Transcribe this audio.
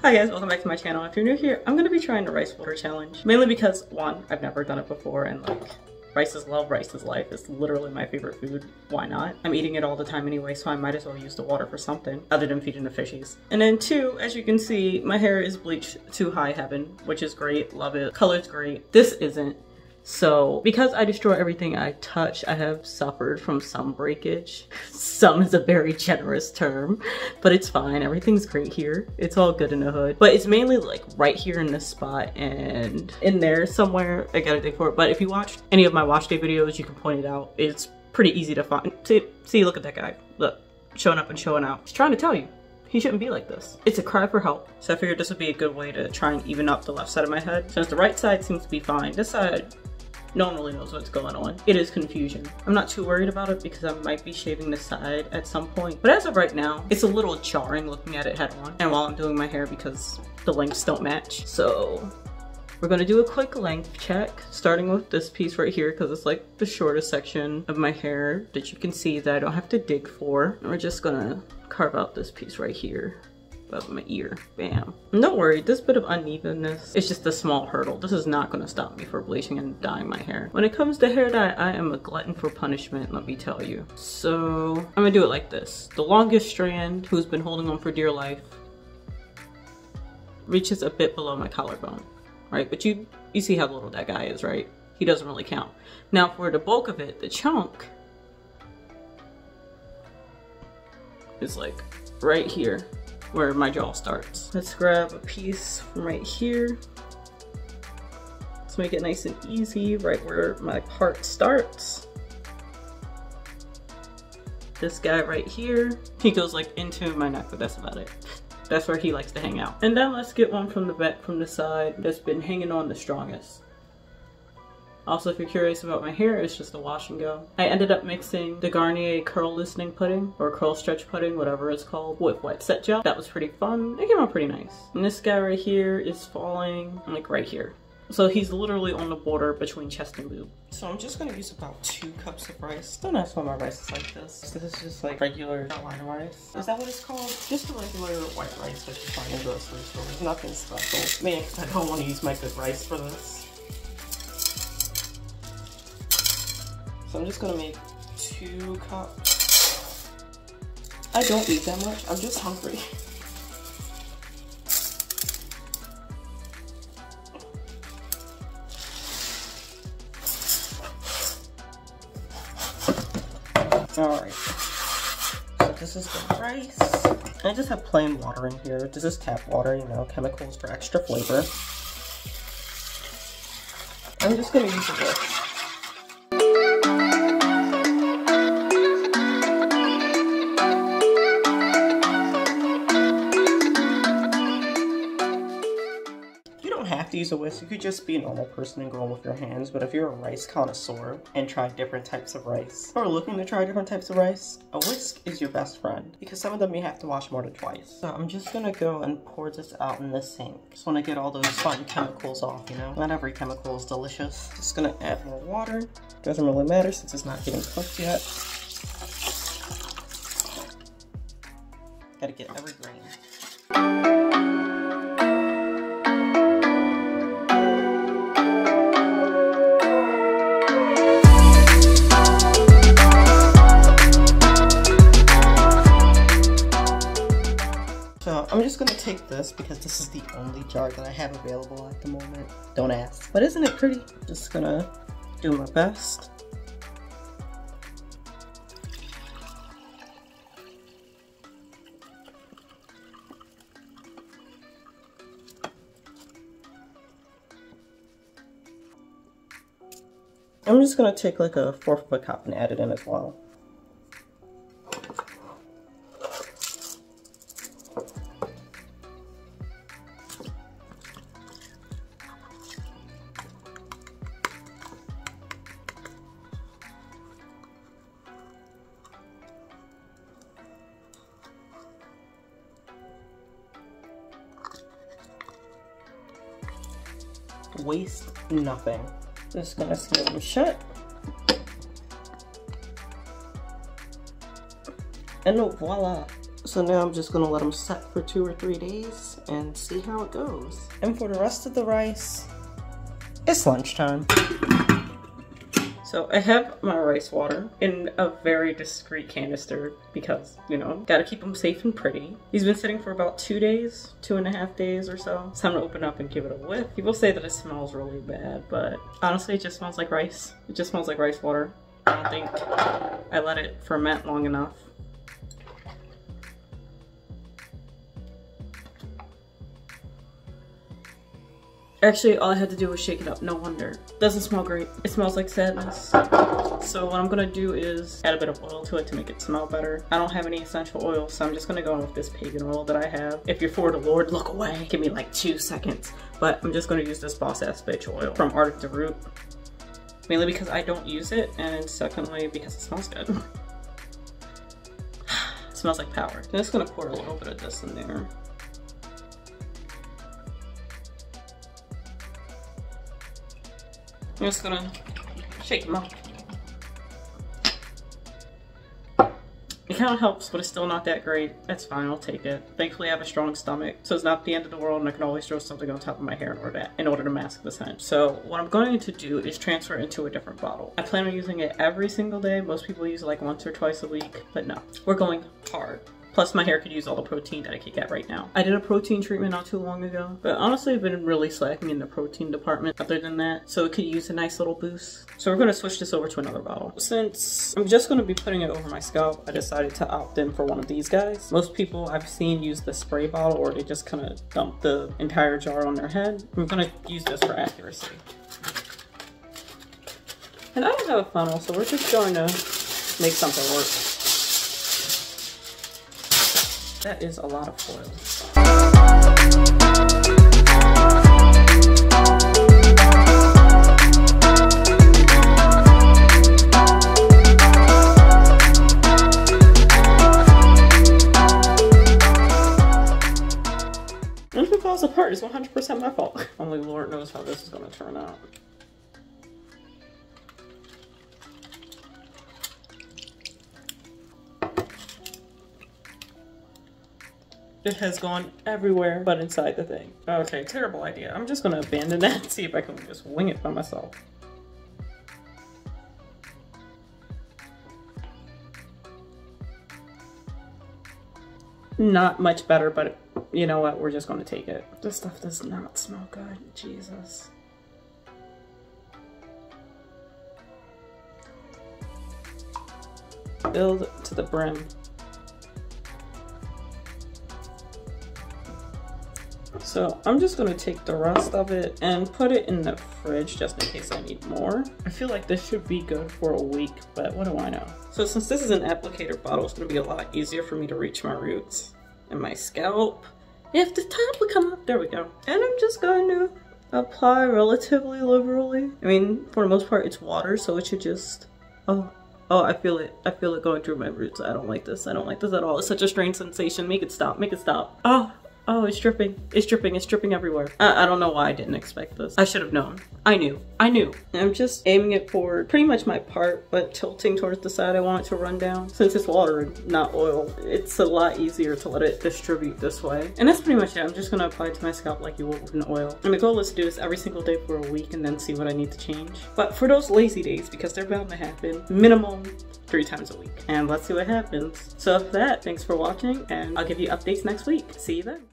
Hi guys, welcome back to my channel. If you're new here, I'm going to be trying the rice water challenge. Mainly because, one, I've never done it before and like, rice is love, rice is life. It's literally my favorite food. Why not? I'm eating it all the time anyway, so I might as well use the water for something other than feeding the fishies. And then two, as you can see, my hair is bleached to high heaven, which is great. Love it. Color's great. This isn't. So because I destroy everything I touch, I have suffered from some breakage. Some is a very generous term, but it's fine. Everything's great here. It's all good in the hood. But it's mainly like right here in this spot and in there somewhere. I gotta dig for it. But if you watch any of my watch day videos, you can point it out. It's pretty easy to find. See, look at that guy. Look, showing up and showing out. He's trying to tell you. He shouldn't be like this. It's a cry for help. So I figured this would be a good way to try and even up the left side of my head. Since the right side seems to be fine, this side, no one really knows what's going on. It is confusion. I'm not too worried about it because I might be shaving the side at some point. But as of right now, it's a little jarring looking at it head on. And while I'm doing my hair because the lengths don't match. So we're gonna do a quick length check, starting with this piece right here because it's like the shortest section of my hair that you can see that I don't have to dig for. And we're just gonna carve out this piece right here of my ear. Bam. And don't worry, this bit of unevenness is just a small hurdle. This is not gonna stop me from bleaching and dyeing my hair. When it comes to hair dye, I am a glutton for punishment, let me tell you. So I'm gonna do it like this. The longest strand, who's been holding on for dear life, reaches a bit below my collarbone, right? But you see how little that guy is, right? He doesn't really count. Now for the bulk of it, the chunk is like right here where my jaw starts. Let's grab a piece from right here. Let's make it nice and easy right where my part starts. This guy right here, he goes like into my neck, but that's about it. That's where he likes to hang out. And then let's get one from the back, from the side, that's been hanging on the strongest. Also, if you're curious about my hair, it's just a wash and go. I ended up mixing the Garnier Curl Loosening Pudding, or Curl Stretch Pudding, whatever it's called, with Wet Set Gel. That was pretty fun. It came out pretty nice. And this guy right here is falling, like right here. So he's literally on the border between chest and boob. So I'm just gonna use about 2 cups of rice. Don't ask why my rice is like this. This is just like regular white rice. Is that what it's called? Just a regular white rice that you find in grocery stores. Nothing special. Man, I don't want to use my good rice for this. So I'm just gonna make 2 cups. I don't eat that much, I'm just hungry. Alright, so this is the rice. I just have plain water in here. This is tap water, you know, chemicals for extra flavor. I'm just gonna use a whisk. To use a whisk, you could just be a normal person and grill with your hands, but if you're a rice connoisseur and try different types of rice, or looking to try different types of rice, a whisk is your best friend, because some of them you have to wash more than twice. So I'm just gonna go and pour this out in the sink. Just wanna get all those fun chemicals off, you know? Not every chemical is delicious. Just gonna add more water. Doesn't really matter since it's not getting cooked yet. Gotta get every grain. So I'm just gonna take this because this is the only jar that I have available at the moment. Don't ask. But isn't it pretty? Just gonna do my best. I'm just gonna take like a 1/4 of a cup and add it in as well. Waste nothing. Just gonna seal them shut. And voila. So now I'm just gonna let them set for 2 or 3 days and see how it goes. And for the rest of the rice, it's lunchtime. So I have my rice water in a very discreet canister because, you know, gotta keep them safe and pretty. He's been sitting for about 2 days, 2.5 days or so. It's time to open up and give it a whiff. People say that it smells really bad, but honestly, it just smells like rice. It just smells like rice water. I don't think I let it ferment long enough. Actually, all I had to do was shake it up. No wonder. Doesn't smell great. It smells like sadness. So what I'm gonna do is add a bit of oil to it to make it smell better. I don't have any essential oil, so I'm just gonna go with this pagan oil that I have. If you're for the Lord, look away. Give me like 2 seconds. But I'm just gonna use this Boss Ass Bitch oil from Arctic the Root. Mainly because I don't use it, and secondly because it smells good. It smells like power. I'm just gonna pour a little bit of this in there. I'm just gonna shake them up. It kind of helps, but it's still not that great. That's fine, I'll take it. Thankfully, I have a strong stomach, so it's not the end of the world, and I can always throw something on top of my hair in order to mask the scent. So what I'm going to do is transfer it into a different bottle. I plan on using it every single day. Most people use it like once or twice a week, but no, we're going hard. Plus, my hair could use all the protein that I could get right now. I did a protein treatment not too long ago, but honestly, I've been really slacking in the protein department other than that, so it could use a nice little boost. So we're gonna switch this over to another bottle. Since I'm just gonna be putting it over my scalp, I decided to opt in for one of these guys. Most people I've seen use the spray bottle, or they just kind of dump the entire jar on their head. I'm gonna use this for accuracy. And I don't have a funnel, so we're just going to make something work. That is a lot of foil. If it falls apart, it's 100% my fault. Only Lord knows how this is going to turn out. It has gone everywhere but inside the thing. Okay, terrible idea. I'm just gonna abandon that and see if I can just wing it by myself. Not much better, but you know what? We're just gonna take it. This stuff does not smell good. Jesus. Filled to the brim. So I'm just gonna take the rest of it and put it in the fridge just in case I need more. I feel like this should be good for a week, but what do I know? So since this is an applicator bottle, it's gonna be a lot easier for me to reach my roots and my scalp. If the top would come up, there we go. And I'm just going to apply relatively liberally. I mean, for the most part, it's water, so it should just, oh, I feel it. I feel it going through my roots. I don't like this. I don't like this at all. It's such a strange sensation. Make it stop. Make it stop. Oh, it's dripping. It's dripping. It's dripping everywhere. I don't know why I didn't expect this. I should have known. I knew. I knew. I'm just aiming it for pretty much my part, but tilting towards the side I want it to run down. Since it's water and not oil, it's a lot easier to let it distribute this way. And that's pretty much it. I'm just gonna apply it to my scalp like you would with an oil. And the goal is to do this every single day for a week and then see what I need to change. But for those lazy days, because they're bound to happen, minimum 3 times a week. And let's see what happens. So after that, thanks for watching, and I'll give you updates next week. See you then.